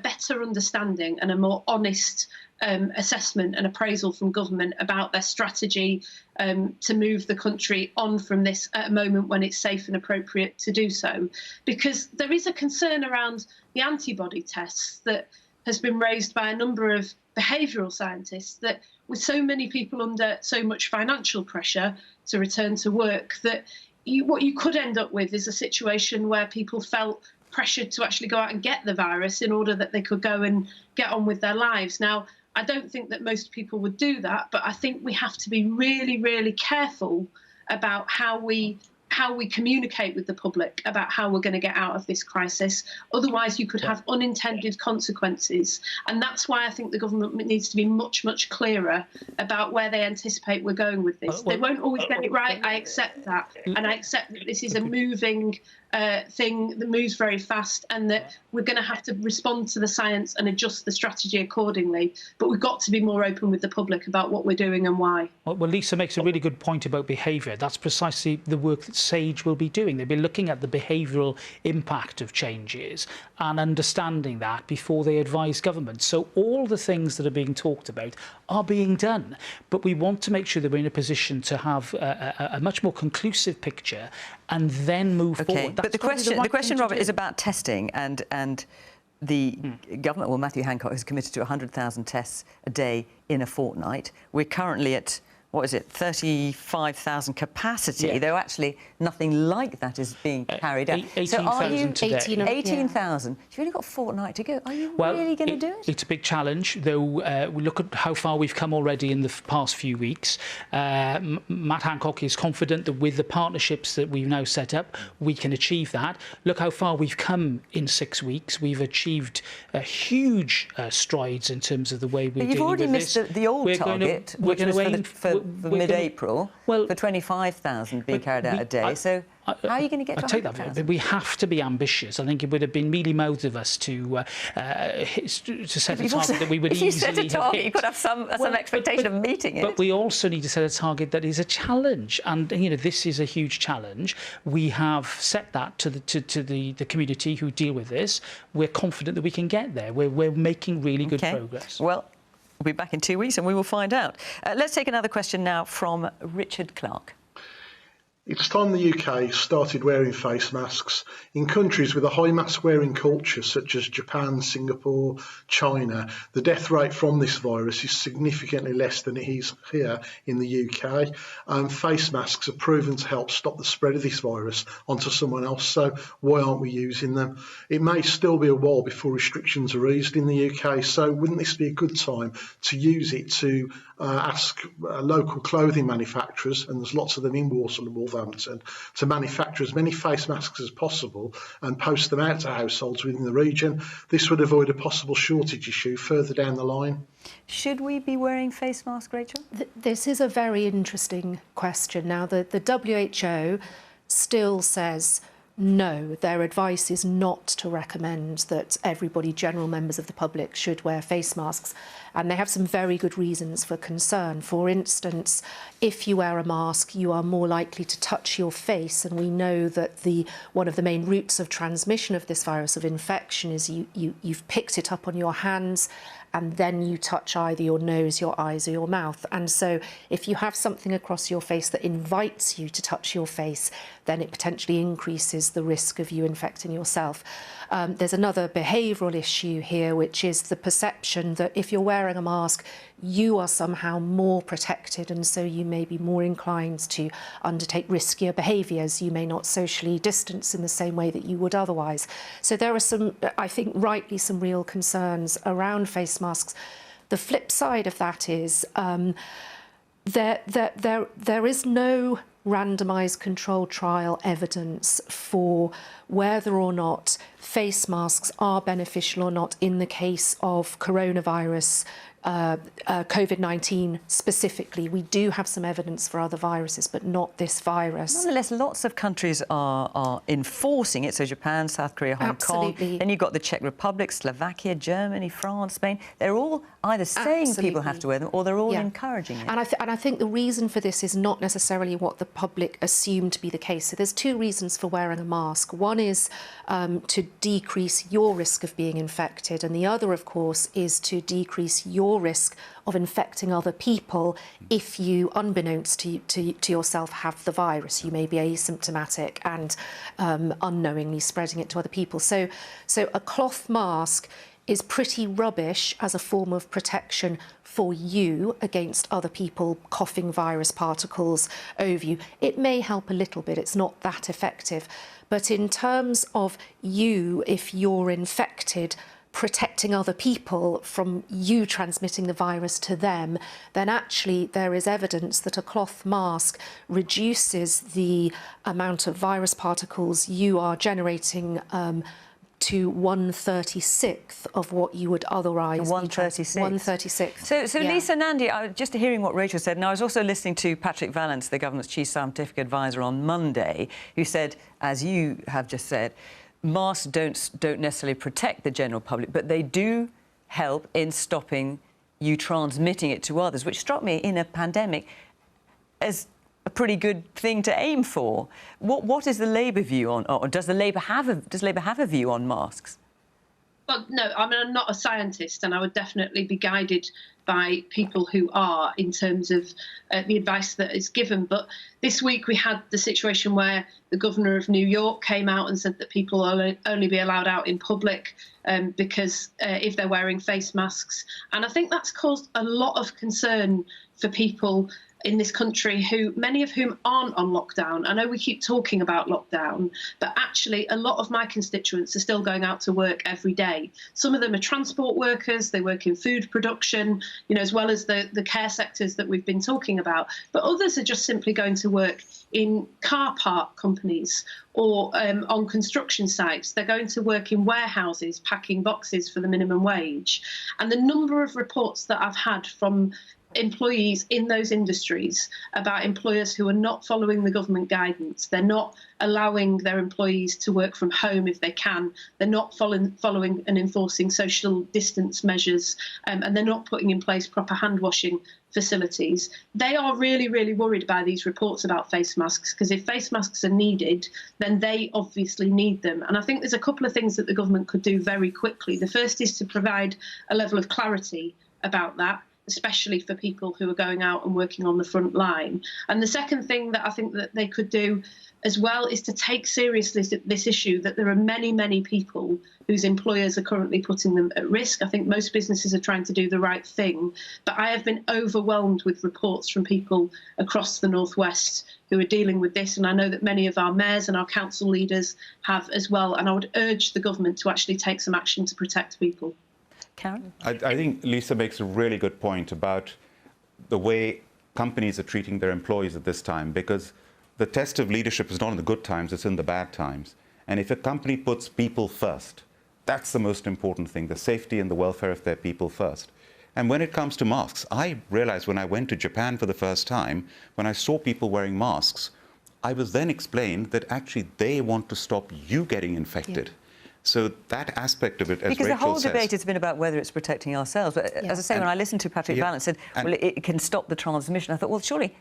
better understanding and a more honest assessment and appraisal from government about their strategy to move the country on from this at a moment when it's safe and appropriate to do so. Because there is a concern around the antibody tests that has been raised by a number of behavioural scientists, that with so many people under so much financial pressure to return to work, that what you could end up with is a situation where people felt pressured to actually go out and get the virus in order that they could go and get on with their lives. Now, I don't think that most people would do that, but I think we have to be really, really careful about how we communicate with the public about how we're going to get out of this crisis. Otherwise, you could have unintended consequences. And that's why I think the government needs to be much, much clearer about where they anticipate we're going with this. They won't always get it right. I accept that. And I accept that this is a moving thing that moves very fast, and that we're going to have to respond to the science and adjust the strategy accordingly. But we've got to be more open with the public about what we're doing and why. Well, Lisa makes a really good point about behaviour. That's precisely the work that SAGE will be doing. They'll be looking at the behavioural impact of changes and understanding that before they advise government. So all the things that are being talked about are being done. But we want to make sure that we're in a position to have a much more conclusive picture and then move forward. But the question, Robert, is about testing, and the government, well, Matthew Hancock has committed to 100,000 tests a day in a fortnight. We're currently at, what is it, 35,000 capacity, though actually nothing like that is being carried out. 18,000 today. 18,000. You've only got a fortnight to go. Are you really going to do it? It's a big challenge, though. We look at how far we've come already in the past few weeks. Matt Hancock is confident that with the partnerships that we've now set up, we can achieve that. Look how far we've come in 6 weeks. We've achieved huge strides in terms of the way we're dealing with this. You've already missed the old target, which was for mid-April, for 25,000 being carried out a day. So how are you going to get to 100,000? We have to be ambitious. I think it would have been mealy-mouthed of us to set a target that we would easily have hit. If you set a target, you've got to have some expectation of meeting it. But we also need to set a target that is a challenge. And, you know, this is a huge challenge. We have set that to the community who deal with this. We're confident that we can get there. We're making really good progress. Well, we'll be back in 2 weeks and we will find out. Let's take another question now from Richard Clark. It's time the UK started wearing face masks. In countries with a high mask wearing culture such as Japan, Singapore, China, the death rate from this virus is significantly less than it is here in the UK. Face masks are proven to help stop the spread of this virus onto someone else, so why aren't we using them? It may still be a while before restrictions are eased in the UK, so wouldn't this be a good time to use it to ask local clothing manufacturers, and there's lots of them in Walsall and Wolverhampton, to manufacture as many face masks as possible and post them out to households within the region. This would avoid a possible shortage issue further down the line. Should we be wearing face masks, Rachel? This is a very interesting question. Now, the WHO still says no, their advice is not to recommend that everybody, general members of the public, should wear face masks. And they have some very good reasons for concern. For instance, if you wear a mask, you are more likely to touch your face. And we know that one of the main routes of transmission of this virus, of infection, is you've picked it up on your hands and then you touch either your nose, your eyes or your mouth. And so if you have something across your face that invites you to touch your face, then it potentially increases the risk of you infecting yourself. There's another behavioural issue here, which is the perception that if you're wearing a mask, you are somehow more protected, and so you may be more inclined to undertake riskier behaviours. You may not socially distance in the same way that you would otherwise. So there are some, I think rightly, some real concerns around face masks. The flip side of that is there is no randomised controlled trial evidence for whether or not face masks are beneficial or not in the case of coronavirus, COVID-19 specifically. We do have some evidence for other viruses, but not this virus. Nonetheless, lots of countries are enforcing it. So Japan, South Korea, Hong Absolutely. Kong. Then you've got the Czech Republic, Slovakia, Germany, France, Spain. They're all either saying people have to wear them or they're all encouraging it. And I think the reason for this is not necessarily what the public assume to be the case. So there's two reasons for wearing a mask. One is to decrease your risk of being infected, and the other, of course, is to decrease your risk of infecting other people if you, unbeknownst to yourself, have the virus. You may be asymptomatic and unknowingly spreading it to other people. So a cloth mask is pretty rubbish as a form of protection for you against other people coughing virus particles over you. It may help a little bit, it's not that effective. But in terms of you, if you're infected, protecting other people from you transmitting the virus to them, then actually there is evidence that a cloth mask reduces the amount of virus particles you are generating to 1/36 of what you would otherwise 1/36. 1/36. So yeah. Lisa, Nandi, just hearing what Rachel said, now I was also listening to Patrick Vallance, the government's chief scientific advisor, on Monday, who said, as you have just said, masks don't necessarily protect the general public, but they do help in stopping you transmitting it to others, which struck me in a pandemic as a pretty good thing to aim for. What is the Labour view on, or does Labour have a view on masks? Well, no, I mean, I'm not a scientist, and I would definitely be guided by people who are in terms of the advice that is given. But this week we had the situation where the governor of New York came out and said that people will only be allowed out in public because if they're wearing face masks. And I think that's caused a lot of concern for people in this country, many of whom aren't on lockdown. I know we keep talking about lockdown, but actually a lot of my constituents are still going out to work every day. Some of them are transport workers, they work in food production, as well as the care sectors that we've been talking about. But others are just simply going to work in car park companies or on construction sites. They're going to work in warehouses, packing boxes for the minimum wage. And the number of reports that I've had from employees in those industries about employers who are not following the government guidance. They're not allowing their employees to work from home if they can. They're not following and enforcing social distance measures, and they're not putting in place proper hand washing facilities. They are really, really worried by these reports about face masks, because if face masks are needed, then they obviously need them. And I think there's a couple of things that the government could do very quickly. The first is to provide a level of clarity about that. especially for people who are going out and working on the front line. And the second thing that I think that they could do as well is to take seriously this issue that there are many, many people whose employers are currently putting them at risk. I think most businesses are trying to do the right thing, but I have been overwhelmed with reports from people across the North West who are dealing with this, and I know that many of our mayors and our council leaders have as well, and I would urge the government to actually take some action to protect people. Karen? I think Lisa makes a really good point about the way companies are treating their employees at this time, because the test of leadership is not in the good times, it's in the bad times. And if a company puts people first, that's the most important thing, the safety and the welfare of their people first. And when it comes to masks, I realized when I went to Japan for the first time, when I saw people wearing masks, I was then explained that actually they want to stop you getting infected. Yeah. So that aspect of it, as because Rachel the whole says, debate has been about whether it's protecting ourselves. But as I say, when I listened to Patrick Vallance, said, well, it can stop the transmission. I thought, well, surely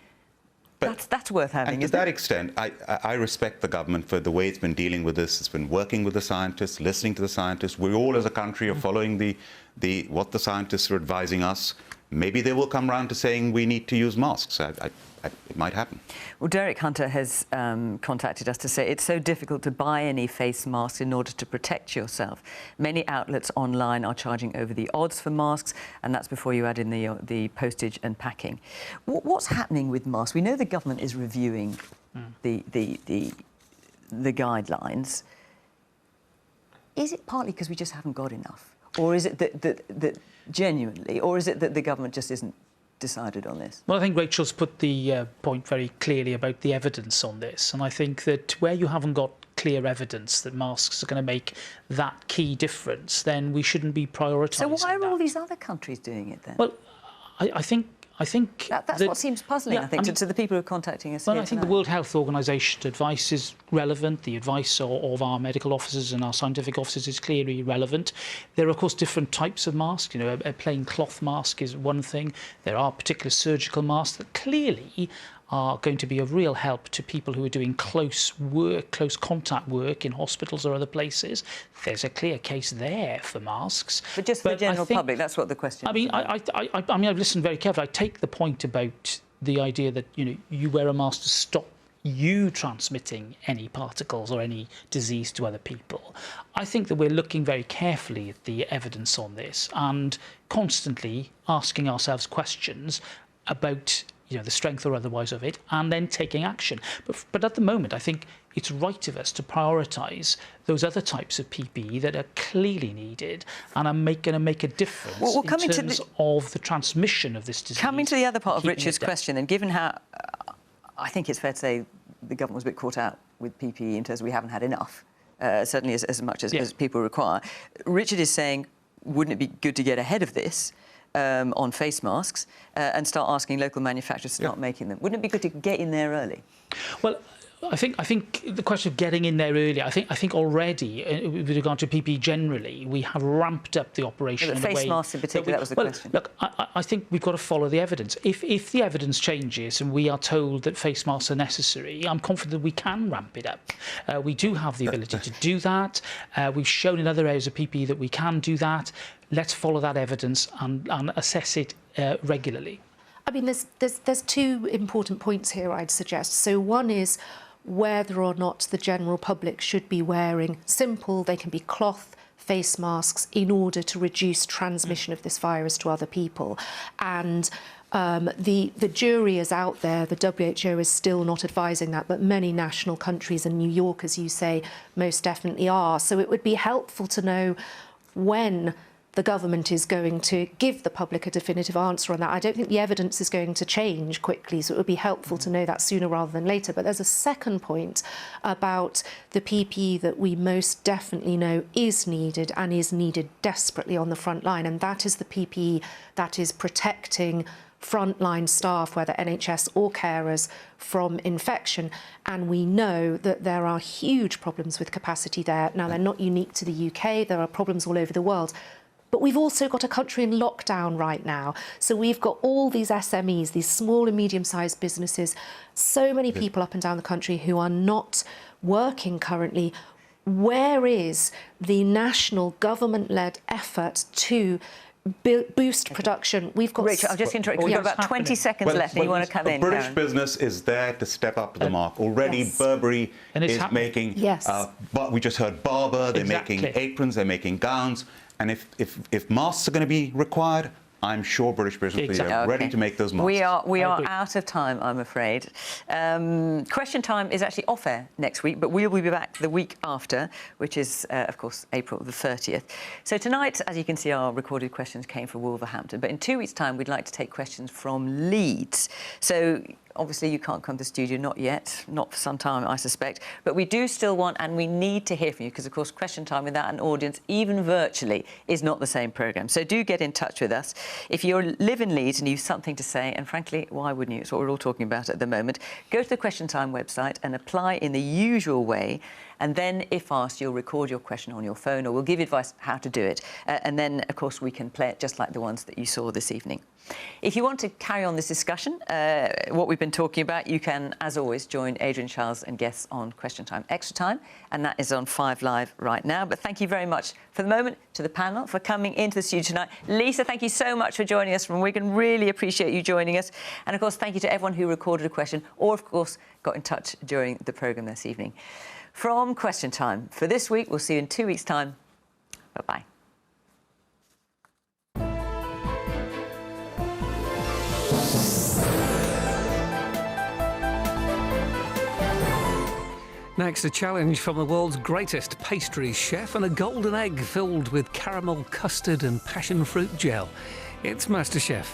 that's worth having. And to that extent, I respect the government for the way it's been dealing with this. It's been working with the scientists, listening to the scientists. We all, as a country, are following what the scientists are advising us. Maybe they will come round to saying we need to use masks. It might happen. Well, Derek Hunter has contacted us to say it's so difficult to buy any face masks in order to protect yourself. Many outlets online are charging over the odds for masks, and that's before you add in the postage and packing. What's happening with masks? We know the government is reviewing the guidelines. Is it partly because we just haven't got enough? Or is it that genuinely, or is it that the government just isn't decided on this? Well, I think Rachel's put the point very clearly about the evidence on this, and I think that where you haven't got clear evidence that masks are going to make that key difference, then we shouldn't be prioritising. So why are all these other countries doing it then? Well, I think that's what seems puzzling. I think to the people who are contacting us. Well, here I think tonight. the World Health Organization's advice is relevant. The advice of our medical officers and our scientific officers is clearly relevant. There are, of course, different types of masks. You know, a plain cloth mask is one thing. There are particular surgical masks that clearly are going to be of real help to people who are doing close contact work in hospitals or other places. There's a clear case there for masks. But just for the general public, that's what the question is. I mean, I mean, I've listened very carefully. I take the point about the idea that, you know, you wear a mask to stop you transmitting any particles or any disease to other people. I think that we're looking very carefully at the evidence on this and constantly asking ourselves questions about, you know, the strength or otherwise of it, and then taking action. But at the moment, I think it's right of us to prioritise those other types of PPE that are clearly needed and are going to make a difference in terms of the transmission of this disease. Coming to the other part of Richard's question, and given how I think it's fair to say the government was a bit caught out with PPE in terms of we haven't had enough, certainly as much as people require. Richard is saying, wouldn't it be good to get ahead of this on face masks and start asking local manufacturers to start making them? Wouldn't it be good to get in there early? Well, I think the question of getting in there early, I think already, with regard to PPE generally, we have ramped up the operation in a way... Face masks in particular, that was the question. Look, I think we've got to follow the evidence. If the evidence changes and we are told that face masks are necessary, I'm confident we can ramp it up. We do have the ability to do that. We've shown in other areas of PPE that we can do that. Let's follow that evidence and assess it regularly. I mean, there's two important points here, I'd suggest. So one is whether or not the general public should be wearing simple, they can be cloth face masks in order to reduce transmission of this virus to other people. And the jury is out there. The WHO is still not advising that, but many national countries, and New York, as you say, most definitely are. So it would be helpful to know when the government is going to give the public a definitive answer on that. I don't think the evidence is going to change quickly, so it would be helpful to know that sooner rather than later. But there's a second point about the PPE that we most definitely know is needed and is needed desperately on the front line, and that is the PPE that is protecting frontline staff, whether NHS or carers, from infection. And we know that there are huge problems with capacity there. Now, they're not unique to the UK, there are problems all over the world. But we've also got a country in lockdown right now. So we've got all these SMEs, these small and medium-sized businesses, so many people up and down the country who are not working currently. Where is the national government-led effort to boost production. We've got... Rachel, I've just interrupted. We've got about 20 seconds left and you want to come in, British Karen. business is there to step up to the mark. Already Yes. Burberry And it's is making... Yes. But we just heard Barber, they're Exactly. making aprons, they're making gowns. And if masks are going to be required, I'm sure British business will be Exactly. ready to make those masks. We are agree. out of time, I'm afraid. Question time is actually off air next week, but we will be back the week after, which is, of course, April the 30th. So tonight, as you can see, our recorded questions came from Wolverhampton, but in 2 weeks' time, we'd like to take questions from Leeds. So obviously, you can't come to the studio, not yet, not for some time, I suspect. But we do still want, and we need to hear from you, because, of course, Question Time without an audience, even virtually, is not the same programme. So do get in touch with us. If you live in Leeds and you've something to say, and frankly, why wouldn't you? It's what we're all talking about at the moment. Go to the Question Time website and apply in the usual way. And then, if asked, you'll record your question on your phone, or we'll give you advice how to do it. And then, of course, we can play it just like the ones that you saw this evening. If you want to carry on this discussion, what we've been talking about, you can, as always, join Adrian, Charles and guests on Question Time Extra Time, and that is on 5 Live right now. But thank you very much for the moment to the panel for coming into the studio tonight. Lisa, thank you so much for joining us from Wigan. Really appreciate you joining us. And, of course, thank you to everyone who recorded a question or, of course, got in touch during the programme this evening. From Question Time for this week, we'll see you in 2 weeks' time. Bye-bye. Next, a challenge from the world's greatest pastry chef and a golden egg filled with caramel custard and passion fruit gel. It's MasterChef.